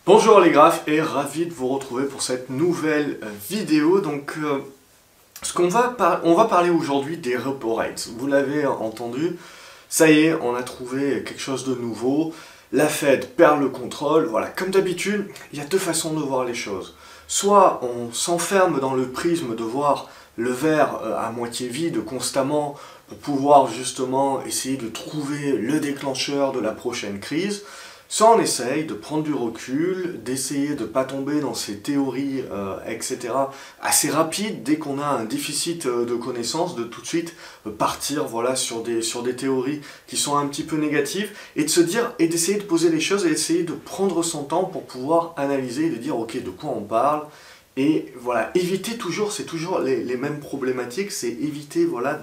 Bonjour les graphes et ravi de vous retrouver pour cette nouvelle vidéo. Donc, on va parler aujourd'hui des repo rates. Vous l'avez entendu, ça y est, on a trouvé quelque chose de nouveau. La Fed perd le contrôle. Voilà, comme d'habitude, il y a deux façons de voir les choses. Soit on s'enferme dans le prisme de voir le verre à moitié vide constamment pour pouvoir justement essayer de trouver le déclencheur de la prochaine crise. Soit on essaye de prendre du recul, d'essayer de ne pas tomber dans ces théories, etc. assez rapides, dès qu'on a un déficit de connaissances, de tout de suite partir voilà, sur des théories qui sont un petit peu négatives, et de se dire, et d'essayer de poser les choses, et d'essayer de prendre son temps pour pouvoir analyser, et de dire, ok, de quoi on parle, et voilà, éviter toujours, c'est toujours les mêmes problématiques, c'est éviter voilà,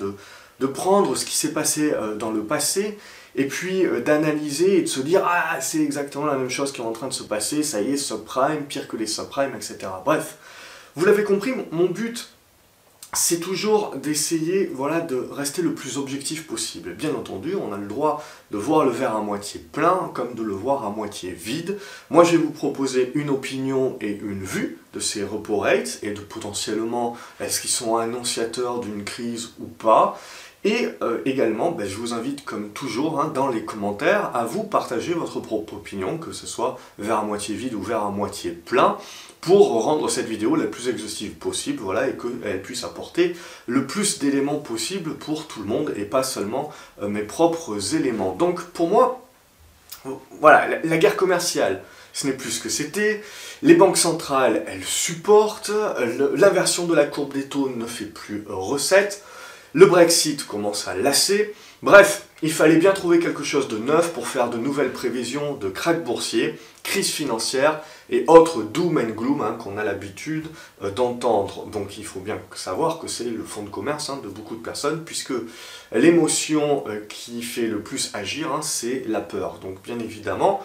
de prendre ce qui s'est passé dans le passé, et puis d'analyser et de se dire « Ah, c'est exactement la même chose qui est en train de se passer, ça y est, subprime, pire que les subprimes, etc. » Bref, vous l'avez compris, mon but, c'est toujours d'essayer voilà, de rester le plus objectif possible. Bien entendu, on a le droit de voir le verre à moitié plein, comme de le voir à moitié vide. Moi, je vais vous proposer une opinion et une vue de ces repo rates, et de potentiellement, est-ce qu'ils sont annonciateurs d'une crise ou pas. Et également, je vous invite comme toujours dans les commentaires à vous partager votre propre opinion, que ce soit verre à moitié vide ou verre à moitié plein, pour rendre cette vidéo la plus exhaustive possible, voilà, et qu'elle puisse apporter le plus d'éléments possible pour tout le monde, et pas seulement mes propres éléments. Donc pour moi, voilà, la guerre commerciale, ce n'est plus ce que c'était. Les banques centrales, elles supportent. L'inversion de la courbe des taux ne fait plus recette. Le Brexit commence à lasser. Bref, il fallait bien trouver quelque chose de neuf pour faire de nouvelles prévisions de krach boursier, crise financière et autres doom and gloom qu'on a l'habitude d'entendre. Donc il faut bien savoir que c'est le fonds de commerce de beaucoup de personnes, puisque l'émotion qui fait le plus agir, c'est la peur. Donc bien évidemment,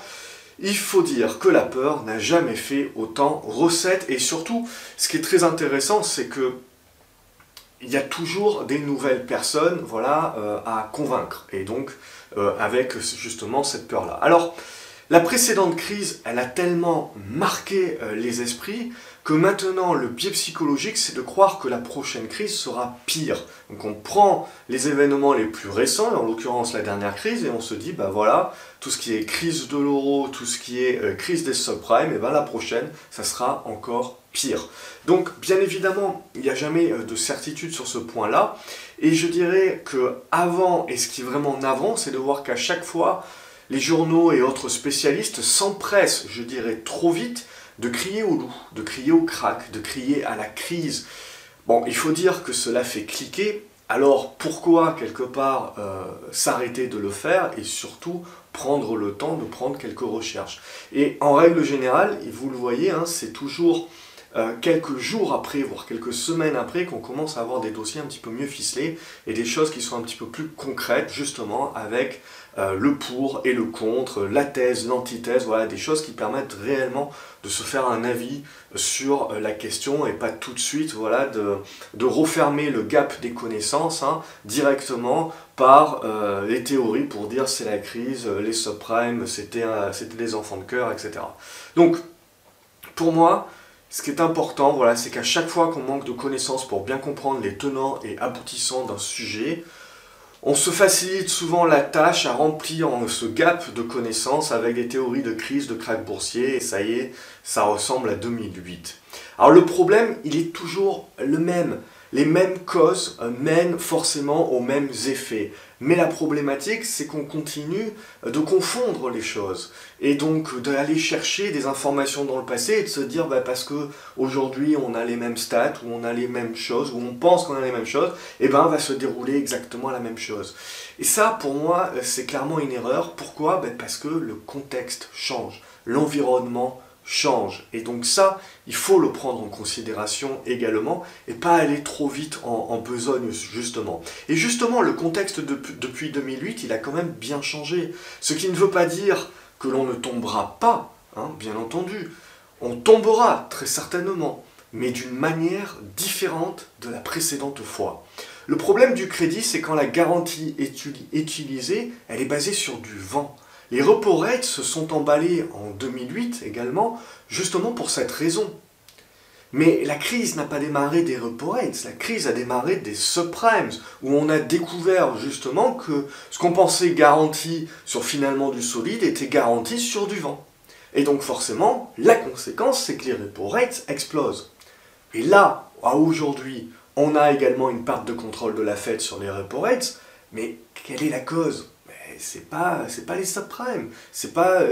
il faut dire que la peur n'a jamais fait autant recette. Et surtout, ce qui est très intéressant, c'est que il y a toujours des nouvelles personnes voilà, à convaincre, et donc avec justement cette peur-là. Alors, la précédente crise, elle a tellement marqué les esprits que maintenant, le biais psychologique, c'est de croire que la prochaine crise sera pire. Donc on prend les événements les plus récents, en l'occurrence la dernière crise, et on se dit, voilà, tout ce qui est crise de l'euro, tout ce qui est crise des subprimes, et la prochaine, ça sera encore pire. Donc, bien évidemment, il n'y a jamais de certitude sur ce point-là, et je dirais que avant, et ce qui est vraiment en avant, c'est de voir qu'à chaque fois, les journaux et autres spécialistes s'empressent, je dirais, trop vite, de crier au loup, de crier au krach, de crier à la crise. Bon, il faut dire que cela fait cliquer, alors pourquoi, quelque part, s'arrêter de le faire, et surtout prendre le temps de prendre quelques recherches. Et en règle générale, et vous le voyez, c'est toujours quelques jours après, voire quelques semaines après, qu'on commence à avoir des dossiers un petit peu mieux ficelés, et des choses qui sont un petit peu plus concrètes, justement, avec le pour et le contre, la thèse, l'antithèse, voilà, des choses qui permettent réellement de se faire un avis sur la question, et pas tout de suite voilà, de refermer le gap des connaissances directement par les théories pour dire c'est la crise, les subprimes, c'était des enfants de cœur, etc. Donc, pour moi, ce qui est important, voilà, c'est qu'à chaque fois qu'on manque de connaissances pour bien comprendre les tenants et aboutissants d'un sujet, on se facilite souvent la tâche à remplir ce gap de connaissances avec des théories de crise, de krach boursier, et ça y est, ça ressemble à 2008. Alors le problème, il est toujours le même. Les mêmes causes mènent forcément aux mêmes effets. Mais la problématique, c'est qu'on continue de confondre les choses. Et donc d'aller chercher des informations dans le passé et de se dire parce que aujourd'hui on a les mêmes stats, ou on a les mêmes choses, ou on pense qu'on a les mêmes choses, et va se dérouler exactement la même chose. Et ça, pour moi, c'est clairement une erreur. Pourquoi ? Parce que le contexte change, l'environnement change. Et donc ça, il faut le prendre en considération également, et pas aller trop vite en besogne, justement. Et justement, le contexte depuis 2008, il a quand même bien changé. Ce qui ne veut pas dire que l'on ne tombera pas, bien entendu. On tombera, très certainement, mais d'une manière différente de la précédente fois. Le problème du crédit, c'est quand la garantie est utilisée, elle est basée sur du vent. Les repo rates se sont emballés en 2008 également, justement pour cette raison. Mais la crise n'a pas démarré des repo rates, la crise a démarré des subprimes, où on a découvert justement que ce qu'on pensait garanti sur finalement du solide était garanti sur du vent. Et donc forcément, la conséquence, c'est que les repo rates explosent. Et là, à aujourd'hui, on a également une perte de contrôle de la Fed sur les repo rates, mais quelle est la cause? C'est pas les subprimes, c'est pas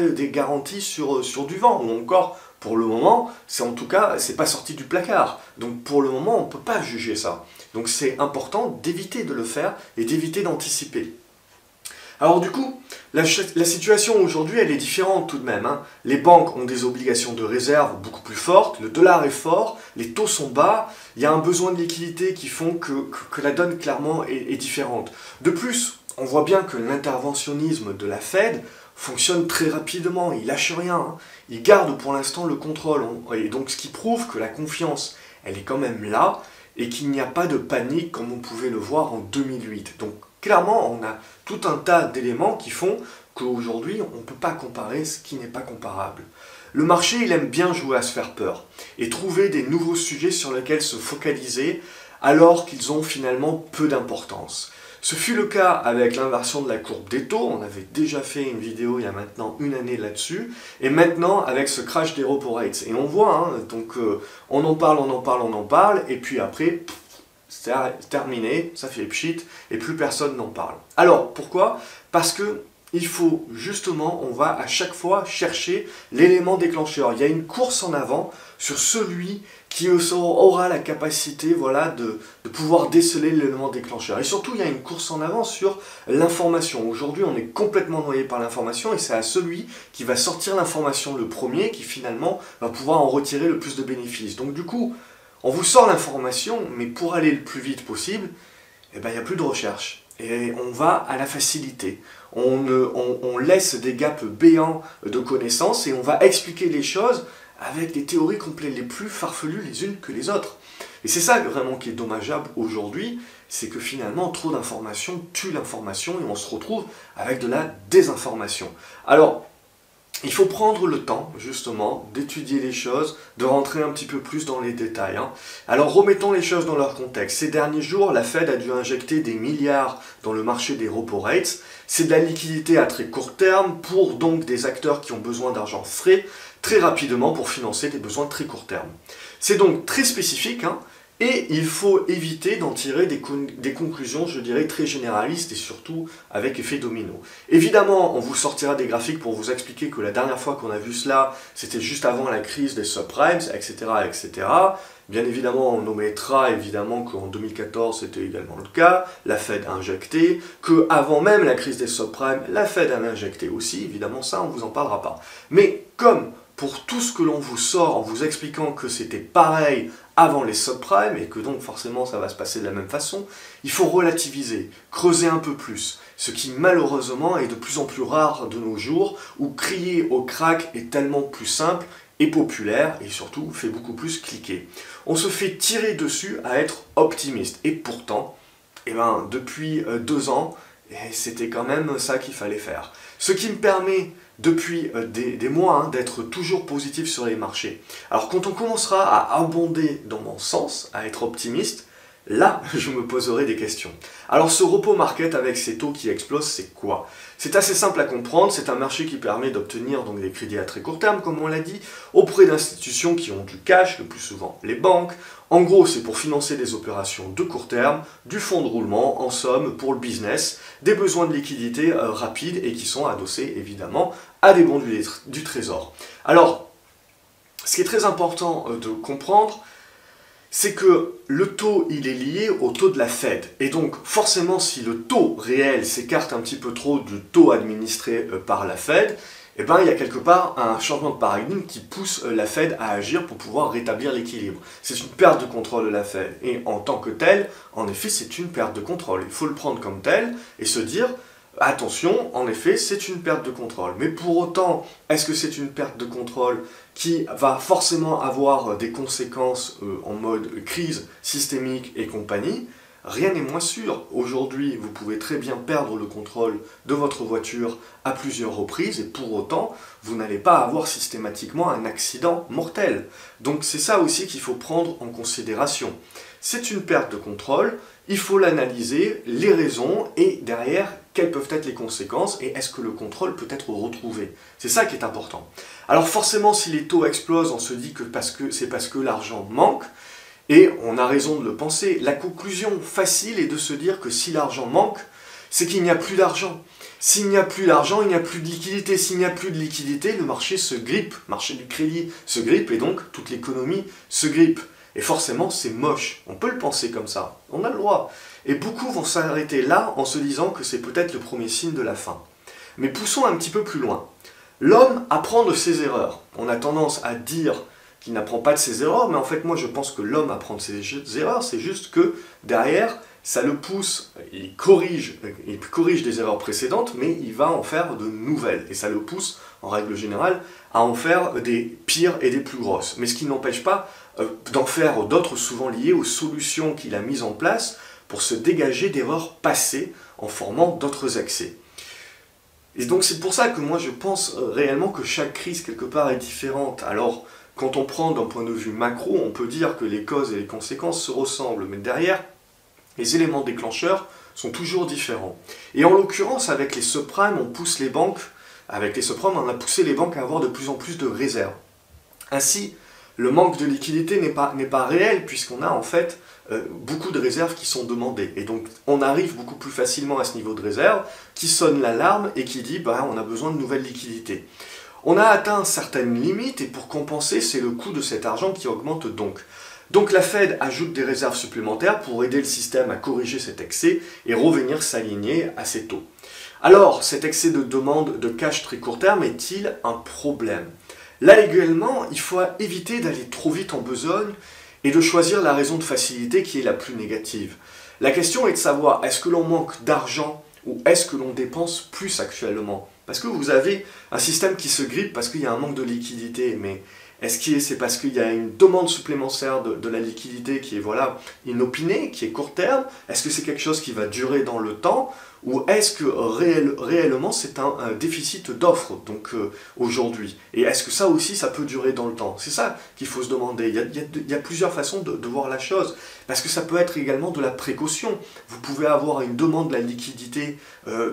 des garanties sur du vent, ou encore, pour le moment, c'est en tout cas, c'est pas sorti du placard. Donc pour le moment, on peut pas juger ça. Donc c'est important d'éviter de le faire et d'éviter d'anticiper. Alors du coup, la situation aujourd'hui, elle est différente tout de même, hein. Les banques ont des obligations de réserve beaucoup plus fortes, le dollar est fort, les taux sont bas, il y a un besoin de liquidité qui font que la donne clairement est différente. De plus, on voit bien que l'interventionnisme de la Fed fonctionne très rapidement, il lâche rien, hein. Il garde pour l'instant le contrôle, et donc ce qui prouve que la confiance, elle est quand même là, et qu'il n'y a pas de panique comme on pouvait le voir en 2008. Donc clairement, on a tout un tas d'éléments qui font qu'aujourd'hui, on ne peut pas comparer ce qui n'est pas comparable. Le marché, il aime bien jouer à se faire peur, et trouver des nouveaux sujets sur lesquels se focaliser, alors qu'ils ont finalement peu d'importance. Ce fut le cas avec l'inversion de la courbe des taux, on avait déjà fait une vidéo il y a maintenant une année là-dessus, et maintenant avec ce crash des repo rates. Et on voit, hein, donc on en parle, et puis après, c'est terminé, ça fait pchit, et plus personne n'en parle. Alors, pourquoi? Parce que il faut justement, on va à chaque fois chercher l'élément déclencheur. Il y a une course en avant sur celui qui aura la capacité, voilà, de pouvoir déceler l'élément déclencheur. Et surtout, il y a une course en avant sur l'information. Aujourd'hui, on est complètement noyé par l'information et c'est à celui qui va sortir l'information le premier qui finalement va pouvoir en retirer le plus de bénéfices. Donc du coup, on vous sort l'information, mais pour aller le plus vite possible, eh ben, il n'y a plus de recherche. Et on va à la facilité. On laisse des gaps béants de connaissances et on va expliquer les choses avec des théories complètes les plus farfelues les unes que les autres. Et c'est ça vraiment qui est dommageable aujourd'hui, c'est que finalement trop d'informations tue l'information et on se retrouve avec de la désinformation. Alors, il faut prendre le temps, justement, d'étudier les choses, de rentrer un petit peu plus dans les détails, hein. Alors, remettons les choses dans leur contexte. Ces derniers jours, la Fed a dû injecter des milliards dans le marché des repo rates. C'est de la liquidité à très court terme pour donc des acteurs qui ont besoin d'argent frais très rapidement pour financer des besoins de très court terme. C'est donc très spécifique, hein. Et il faut éviter d'en tirer des conclusions, je dirais, très généralistes et surtout avec effet domino. Évidemment, on vous sortira des graphiques pour vous expliquer que la dernière fois qu'on a vu cela, c'était juste avant la crise des subprimes, etc., etc. Bien évidemment, on omettra évidemment qu'en 2014, c'était également le cas, la Fed a injecté, qu'avant même la crise des subprimes, la Fed a injecté aussi, évidemment ça, on ne vous en parlera pas. Mais comme pour tout ce que l'on vous sort en vous expliquant que c'était pareil avant les subprimes et que donc forcément ça va se passer de la même façon, il faut relativiser, creuser un peu plus, ce qui malheureusement est de plus en plus rare de nos jours, où crier au crack est tellement plus simple et populaire et surtout fait beaucoup plus cliquer. On se fait tirer dessus à être optimiste et pourtant, depuis 2 ans, c'était quand même ça qu'il fallait faire. Ce qui me permet depuis des mois d'être toujours positif sur les marchés. Alors quand on commencera à abonder dans mon sens, à être optimiste, là je me poserai des questions. Alors ce repo market avec ces taux qui explosent, c'est quoi? C'est assez simple à comprendre, c'est un marché qui permet d'obtenir donc des crédits à très court terme, comme on l'a dit, auprès d'institutions qui ont du cash, le plus souvent les banques. En gros, c'est pour financer des opérations de court terme, du fonds de roulement, en somme, pour le business, des besoins de liquidité rapides et qui sont adossés évidemment à des bons du trésor. Alors, ce qui est très important de comprendre, c'est que le taux, il est lié au taux de la Fed. Et donc, forcément, si le taux réel s'écarte un petit peu trop du taux administré par la Fed, il y a quelque part un changement de paradigme qui pousse la Fed à agir pour pouvoir rétablir l'équilibre. C'est une perte de contrôle de la Fed. Et en tant que telle, en effet, c'est une perte de contrôle. Il faut le prendre comme tel et se dire, attention, en effet, c'est une perte de contrôle. Mais pour autant, est-ce que c'est une perte de contrôle qui va forcément avoir des conséquences en mode crise systémique et compagnie? rien n'est moins sûr. Aujourd'hui, vous pouvez très bien perdre le contrôle de votre voiture à plusieurs reprises et pour autant, vous n'allez pas avoir systématiquement un accident mortel. Donc c'est ça aussi qu'il faut prendre en considération. C'est une perte de contrôle, il faut l'analyser, les raisons et derrière, quelles peuvent être les conséquences et est-ce que le contrôle peut être retrouvé. C'est ça qui est important. Alors forcément, si les taux explosent, on se dit que c'est parce que l'argent manque et on a raison de le penser. La conclusion facile est de se dire que si l'argent manque, c'est qu'il n'y a plus d'argent. S'il n'y a plus d'argent, il n'y a plus de liquidité. S'il n'y a plus de liquidité, le marché se grippe, le marché du crédit se grippe et donc toute l'économie se grippe. Et forcément, c'est moche. On peut le penser comme ça. On a le droit. Et beaucoup vont s'arrêter là en se disant que c'est peut-être le premier signe de la fin. Mais poussons un petit peu plus loin. L'homme apprend de ses erreurs. On a tendance à dire qu'il n'apprend pas de ses erreurs, mais en fait, moi, je pense que l'homme apprend de ses erreurs. C'est juste que derrière, ça le pousse, il corrige des erreurs précédentes, mais il va en faire de nouvelles. Et ça le pousse, en règle générale, à en faire des pires et des plus grosses. Mais ce qui n'empêche pas d'en faire d'autres souvent liées aux solutions qu'il a mises en place pour se dégager d'erreurs passées en formant d'autres excès. Et donc c'est pour ça que moi je pense réellement que chaque crise quelque part est différente. Alors quand on prend d'un point de vue macro, on peut dire que les causes et les conséquences se ressemblent, mais derrière, les éléments déclencheurs sont toujours différents. Et en l'occurrence, avec les subprimes, on pousse les banques, avec les subprimes, on a poussé les banques à avoir de plus en plus de réserves. Ainsi, le manque de liquidité n'est pas réel, puisqu'on a en fait beaucoup de réserves qui sont demandées. Et donc, on arrive beaucoup plus facilement à ce niveau de réserve, qui sonne l'alarme et qui dit bah, on a besoin de nouvelles liquidités. On a atteint certaines limites, et pour compenser, c'est le coût de cet argent qui augmente donc. Donc la Fed ajoute des réserves supplémentaires pour aider le système à corriger cet excès et revenir s'aligner à ses taux. Alors, cet excès de demande de cash très court terme est-il un problème? Là également, il faut éviter d'aller trop vite en besogne et de choisir la raison de facilité qui est la plus négative. La question est de savoir, est-ce que l'on manque d'argent ou est-ce que l'on dépense plus actuellement? Parce que vous avez un système qui se grippe parce qu'il y a un manque de liquidité, mais est-ce que c'est parce qu'il y a une demande supplémentaire de la liquidité qui est voilà, inopinée, qui est court terme? Est-ce que c'est quelque chose qui va durer dans le temps? Ou est-ce que réellement c'est un déficit d'offres aujourd'hui? Et est-ce que ça aussi ça peut durer dans le temps? C'est ça qu'il faut se demander. Il y a plusieurs façons de voir la chose. Parce que ça peut être également de la précaution. Vous pouvez avoir une demande de la liquidité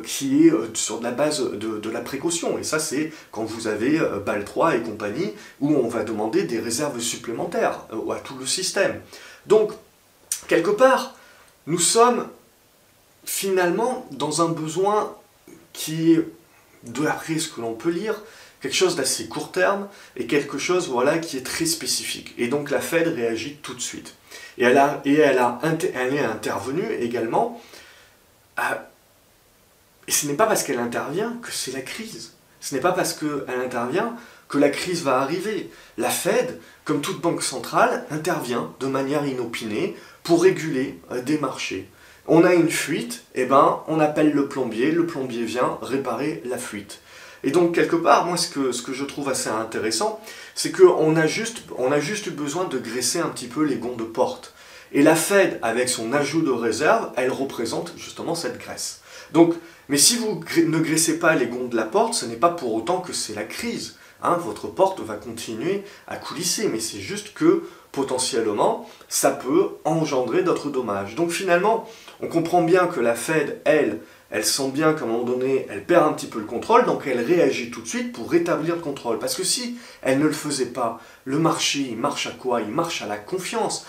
qui est sur la base de la précaution. Et ça c'est quand vous avez BAL 3 et compagnie, où on va demander des réserves supplémentaires à tout le système. Donc, quelque part, nous sommes finalement dans un besoin qui est, d'après ce que l'on peut lire, quelque chose d'assez court terme et quelque chose voilà, qui est très spécifique. Et donc la Fed réagit tout de suite. Et elle est intervenue également. Et ce n'est pas parce qu'elle intervient que c'est la crise. Ce n'est pas parce qu'elle intervient que la crise va arriver. La Fed, comme toute banque centrale, intervient de manière inopinée pour réguler des marchés. On a une fuite, et ben on appelle le plombier vient réparer la fuite. Et donc quelque part, moi ce que je trouve assez intéressant, c'est qu'on a juste eu besoin de graisser un petit peu les gonds de porte. Et la Fed, avec son ajout de réserve, elle représente justement cette graisse. Donc, mais si vous ne graissez pas les gonds de la porte, ce n'est pas pour autant que c'est la crise. Hein, votre porte va continuer à coulisser, mais c'est juste que potentiellement, ça peut engendrer d'autres dommages. Donc finalement, on comprend bien que la Fed, elle sent bien qu'à un moment donné, elle perd un petit peu le contrôle, donc elle réagit tout de suite pour rétablir le contrôle. Parce que si elle ne le faisait pas, le marché, il marche à quoi? Il marche à la confiance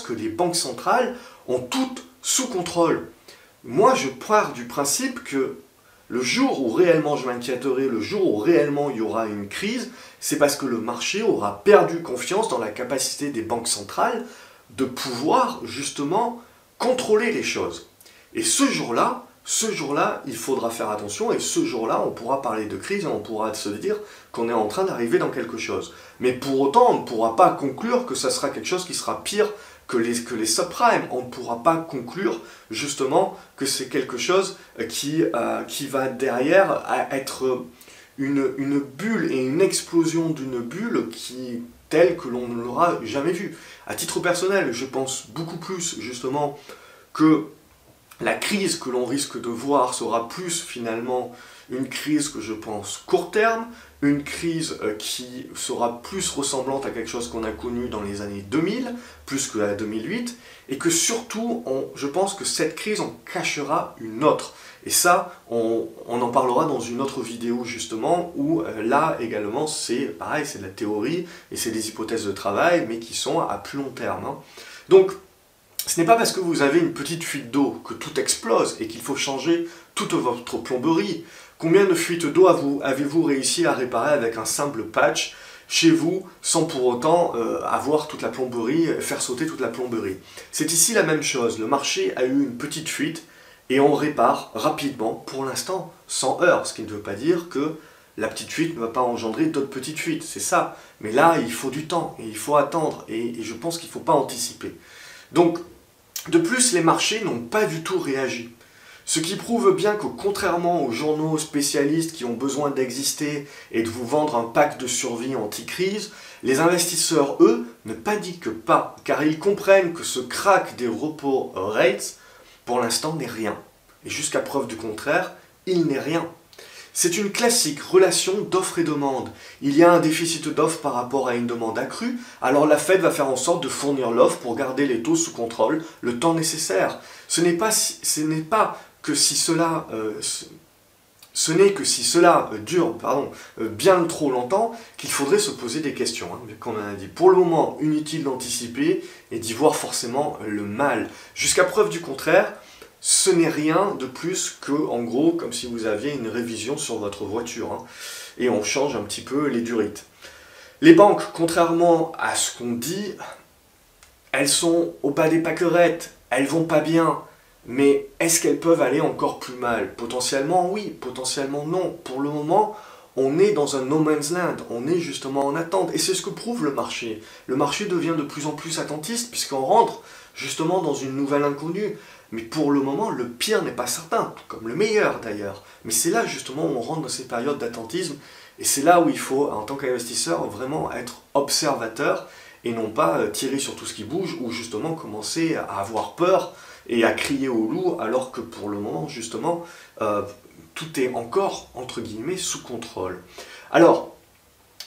que les banques centrales ont toutes sous contrôle. Moi, je pars du principe que le jour où réellement je m'inquiéterai, le jour où réellement il y aura une crise, c'est parce que le marché aura perdu confiance dans la capacité des banques centrales de pouvoir justement contrôler les choses. Et ce jour-là, il faudra faire attention et ce jour-là, on pourra parler de crise et on pourra se dire qu'on est en train d'arriver dans quelque chose. Mais pour autant, on ne pourra pas conclure que ça sera quelque chose qui sera pire que les subprimes. On ne pourra pas conclure justement que c'est quelque chose qui va derrière être une bulle et une explosion d'une bulle telle que l'on ne l'aura jamais vue. À titre personnel, je pense beaucoup plus justement que la crise que l'on risque de voir sera plus finalement une crise que je pense court terme, une crise qui sera plus ressemblante à quelque chose qu'on a connu dans les années 2000, plus que à 2008, et que surtout, je pense que cette crise en cachera une autre. Et ça, on en parlera dans une autre vidéo justement, où là également, c'est pareil, c'est de la théorie, et c'est des hypothèses de travail, mais qui sont à plus long terme. Hein. Donc, ce n'est pas parce que vous avez une petite fuite d'eau que tout explose et qu'il faut changer toute votre plomberie. Combien de fuites d'eau avez-vous réussi à réparer avec un simple patch chez vous sans pour autant avoir toute la plomberie, faire sauter toute la plomberie? C'est ici la même chose. Le marché a eu une petite fuite et on répare rapidement, pour l'instant, sans heurts. Ce qui ne veut pas dire que la petite fuite ne va pas engendrer d'autres petites fuites. C'est ça. Mais là, il faut du temps et il faut attendre. Et je pense qu'il ne faut pas anticiper. Donc, de plus, les marchés n'ont pas du tout réagi. Ce qui prouve bien que contrairement aux journaux spécialistes qui ont besoin d'exister et de vous vendre un pack de survie anti-crise, les investisseurs, eux, ne paniquent pas, car ils comprennent que ce crack des repo rates, pour l'instant, n'est rien. Et jusqu'à preuve du contraire, il n'est rien. C'est une classique relation d'offre et demande. Il y a un déficit d'offre par rapport à une demande accrue, alors la Fed va faire en sorte de fournir l'offre pour garder les taux sous contrôle le temps nécessaire. Ce n'est que si cela dure bien trop longtemps qu'il faudrait se poser des questions. Hein, comme on a dit. Pour le moment, inutile d'anticiper et d'y voir forcément le mal. Jusqu'à preuve du contraire, ce n'est rien de plus que, en gros, comme si vous aviez une révision sur votre voiture. Hein, et on change un petit peu les durites. Les banques, contrairement à ce qu'on dit, elles sont au bas des pâquerettes, elles vont pas bien. Mais est-ce qu'elles peuvent aller encore plus mal? Potentiellement oui, potentiellement non. Pour le moment, on est dans un no man's land, on est justement en attente. Et c'est ce que prouve le marché. Le marché devient de plus en plus attentiste puisqu'on rentre justement dans une nouvelle inconnue. Mais pour le moment, le pire n'est pas certain, comme le meilleur d'ailleurs. Mais c'est là justement où on rentre dans ces périodes d'attentisme. Et c'est là où il faut, en tant qu'investisseur, vraiment être observateur et non pas tirer sur tout ce qui bouge ou justement commencer à avoir peur et à crier au loup, alors que pour le moment, justement, tout est encore, entre guillemets, sous contrôle. Alors,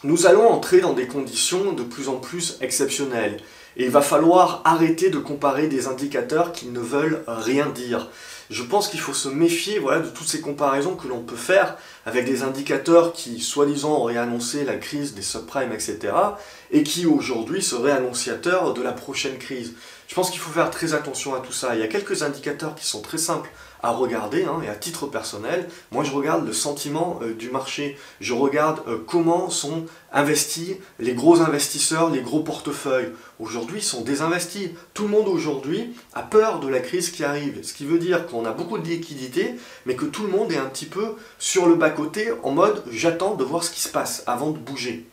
nous allons entrer dans des conditions de plus en plus exceptionnelles. Et il va falloir arrêter de comparer des indicateurs qui ne veulent rien dire. Je pense qu'il faut se méfier de toutes ces comparaisons que l'on peut faire avec des indicateurs qui, soi-disant, auraient annoncé la crise des subprimes, etc. et qui, aujourd'hui, seraient annonciateurs de la prochaine crise. Je pense qu'il faut faire très attention à tout ça. Il y a quelques indicateurs qui sont très simples à regarder, hein, et à titre personnel, moi je regarde le sentiment du marché, je regarde comment sont investis les gros investisseurs, les gros portefeuilles. Aujourd'hui, ils sont désinvestis. Tout le monde aujourd'hui a peur de la crise qui arrive, ce qui veut dire qu'on a beaucoup de liquidités, mais que tout le monde est un petit peu sur le bas-côté, en mode « j'attends de voir ce qui se passe avant de bouger ».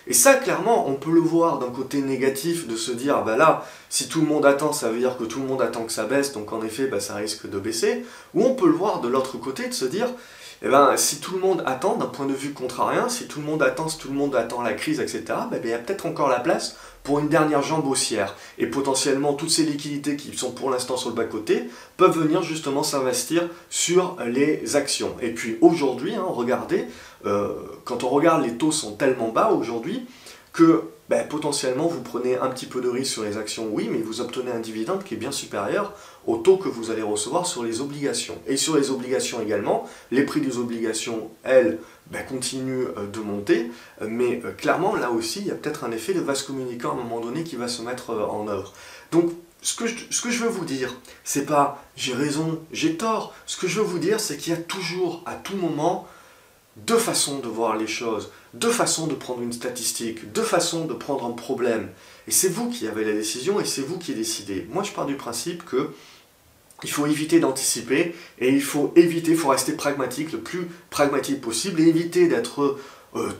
Et ça, clairement, on peut le voir d'un côté négatif, de se dire, bah là, si tout le monde attend, ça veut dire que tout le monde attend que ça baisse, donc en effet, ça risque de baisser. Ou on peut le voir de l'autre côté, de se dire, si tout le monde attend, d'un point de vue contrarien, si tout le monde attend la crise, etc., il y a peut-être encore la place pour une dernière jambe haussière. Et potentiellement, toutes ces liquidités qui sont pour l'instant sur le bas-côté peuvent venir justement s'investir sur les actions. Et puis aujourd'hui, regardez, quand on regarde, les taux sont tellement bas aujourd'hui que potentiellement vous prenez un petit peu de risque sur les actions, oui, mais vous obtenez un dividende qui est bien supérieur au taux que vous allez recevoir sur les obligations. Et sur les obligations également, les prix des obligations, elles, continuent de monter, mais clairement, là aussi, il y a peut-être un effet de vase communicant à un moment donné qui va se mettre en œuvre. Donc, ce que je veux vous dire, c'est pas j'ai raison, j'ai tort. Ce que je veux vous dire, c'est qu'il y a toujours, à tout moment, deux façons de voir les choses, deux façons de prendre une statistique, deux façons de prendre un problème. Et c'est vous qui avez la décision et c'est vous qui décidez. Moi, je pars du principe que il faut éviter d'anticiper et il faut rester pragmatique, le plus pragmatique possible et éviter d'être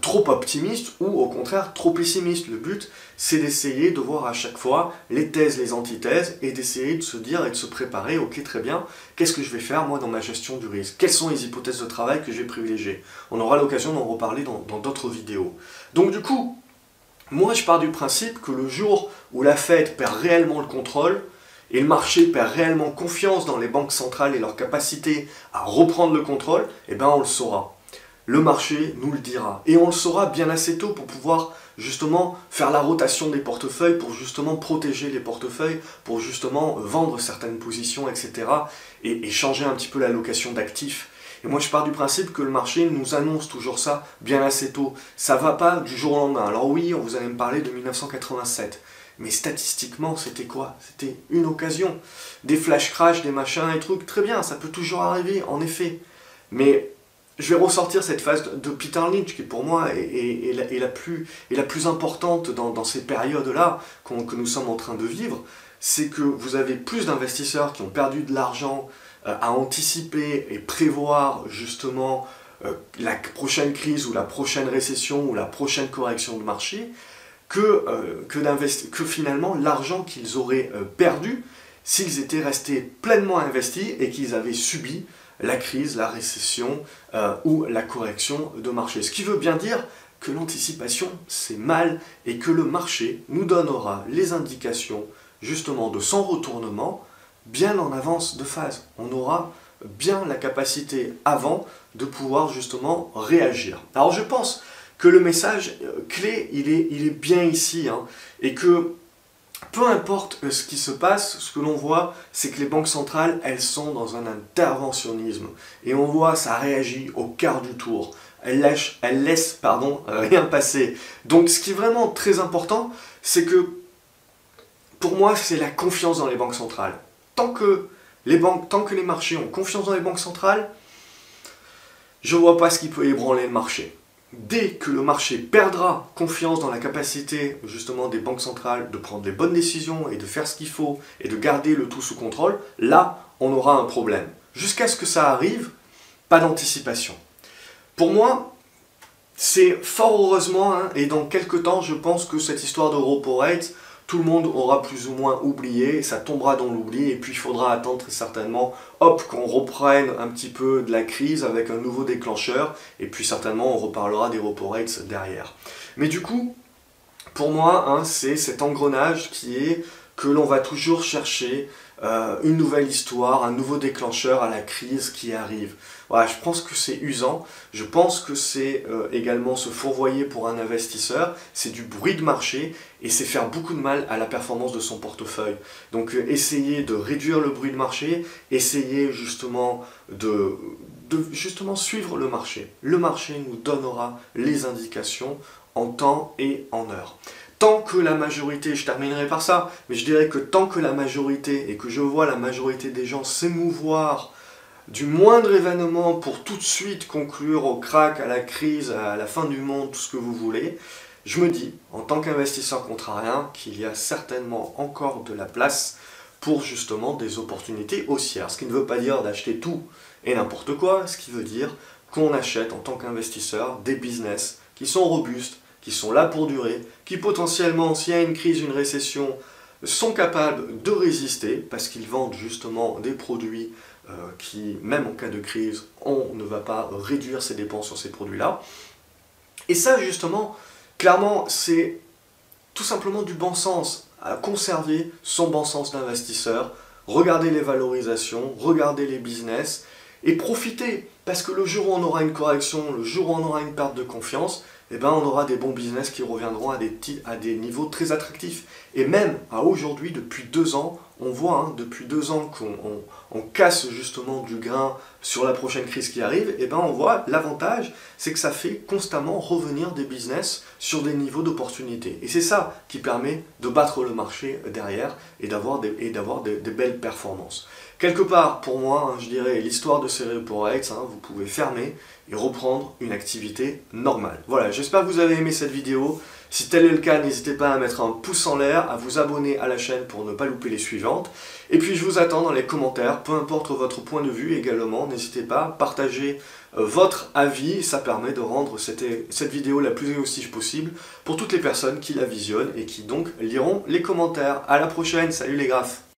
trop optimiste ou au contraire trop pessimiste. Le but, c'est d'essayer de voir à chaque fois les thèses, les antithèses et d'essayer de se dire et de se préparer, ok très bien, qu'est-ce que je vais faire moi dans ma gestion du risque? Quelles sont les hypothèses de travail que je vais privilégier? On aura l'occasion d'en reparler dans d'autres vidéos. Donc du coup, moi je pars du principe que le jour où la Fed perd réellement le contrôle, et le marché perd réellement confiance dans les banques centrales et leur capacité à reprendre le contrôle, eh ben on le saura. Le marché nous le dira. Et on le saura bien assez tôt pour pouvoir justement faire la rotation des portefeuilles, pour justement protéger les portefeuilles, pour justement vendre certaines positions, etc. et changer un petit peu l'allocation d'actifs. Et moi je pars du principe que le marché nous annonce toujours ça bien assez tôt. Ça va pas du jour au lendemain. Alors oui, vous allez me parler de 1987. Mais statistiquement, c'était quoi? C'était une occasion. Des flash crash, des machins, des trucs, très bien, ça peut toujours arriver, en effet. Mais je vais ressortir cette phase de Peter Lynch, qui pour moi est la plus importante dans ces périodes-là que nous sommes en train de vivre. C'est que vous avez plus d'investisseurs qui ont perdu de l'argent à anticiper et prévoir justement la prochaine crise ou la prochaine récession ou la prochaine correction de marché, que finalement l'argent qu'ils auraient perdu s'ils étaient restés pleinement investis et qu'ils avaient subi la crise, la récession ou la correction de marché. Ce qui veut bien dire que l'anticipation, c'est mal et que le marché nous donnera les indications justement de son retournement bien en avance de phase. On aura bien la capacité avant de pouvoir justement réagir. Alors je pense que le message clé, il est bien ici, hein, et que peu importe ce qui se passe, ce que l'on voit, c'est que les banques centrales, elles sont dans un interventionnisme. Et on voit, ça réagit au quart du tour. Elles laissent rien passer. Donc ce qui est vraiment très important, c'est que, pour moi, c'est la confiance dans les banques centrales. Tant que les marchés ont confiance dans les banques centrales, je ne vois pas ce qui peut ébranler le marché. Dès que le marché perdra confiance dans la capacité justement des banques centrales de prendre les bonnes décisions et de faire ce qu'il faut et de garder le tout sous contrôle, là, on aura un problème. Jusqu'à ce que ça arrive, pas d'anticipation. Pour moi, c'est fort heureusement, hein, et dans quelques temps, je pense que cette histoire de repo rate, tout le monde aura plus ou moins oublié, ça tombera dans l'oubli, et puis il faudra attendre très certainement, hop, qu'on reprenne un petit peu de la crise avec un nouveau déclencheur, et puis certainement on reparlera des repo rates derrière. Mais du coup, pour moi, hein, c'est cet engrenage qui est que l'on va toujours chercher une nouvelle histoire, un nouveau déclencheur à la crise qui arrive. Voilà, je pense que c'est usant, je pense que c'est également se fourvoyer pour un investisseur, c'est du bruit de marché et c'est faire beaucoup de mal à la performance de son portefeuille. Donc essayer de réduire le bruit de marché, essayer justement de justement suivre le marché. Le marché nous donnera les indications en temps et en heure. Tant que la majorité, je terminerai par ça, mais je dirais que tant que la majorité, et que je vois la majorité des gens s'émouvoir du moindre événement pour tout de suite conclure au crack, à la crise, à la fin du monde, tout ce que vous voulez, je me dis, en tant qu'investisseur contrarien, qu'il y a certainement encore de la place pour justement des opportunités haussières. Ce qui ne veut pas dire d'acheter tout et n'importe quoi, ce qui veut dire qu'on achète en tant qu'investisseur des business qui sont robustes, qui sont là pour durer, qui potentiellement, s'il y a une crise, une récession, sont capables de résister, parce qu'ils vendent justement des produits qui, même en cas de crise, on ne va pas réduire ses dépenses sur ces produits-là. Et ça, justement, clairement, c'est tout simplement du bon sens, à conserver son bon sens d'investisseur, regarder les valorisations, regarder les business, et profiter, parce que le jour où on aura une correction, le jour où on aura une perte de confiance, eh ben on aura des bons business qui reviendront à des niveaux très attractifs. Et même à aujourd'hui, depuis 2 ans, on voit, hein, depuis 2 ans qu'on casse justement du grain sur la prochaine crise qui arrive, et ben on voit l'avantage, c'est que ça fait constamment revenir des business sur des niveaux d'opportunité. Et c'est ça qui permet de battre le marché derrière et d'avoir des belles performances. Quelque part, pour moi, hein, je dirais, l'histoire de ces repo rates, hein, vous pouvez fermer et reprendre une activité normale. Voilà, j'espère que vous avez aimé cette vidéo. Si tel est le cas, n'hésitez pas à mettre un pouce en l'air, à vous abonner à la chaîne pour ne pas louper les suivantes. Et puis je vous attends dans les commentaires, peu importe votre point de vue également, n'hésitez pas à partager votre avis, ça permet de rendre cette vidéo la plus exhaustive possible pour toutes les personnes qui la visionnent et qui donc liront les commentaires. À la prochaine, salut les graphes!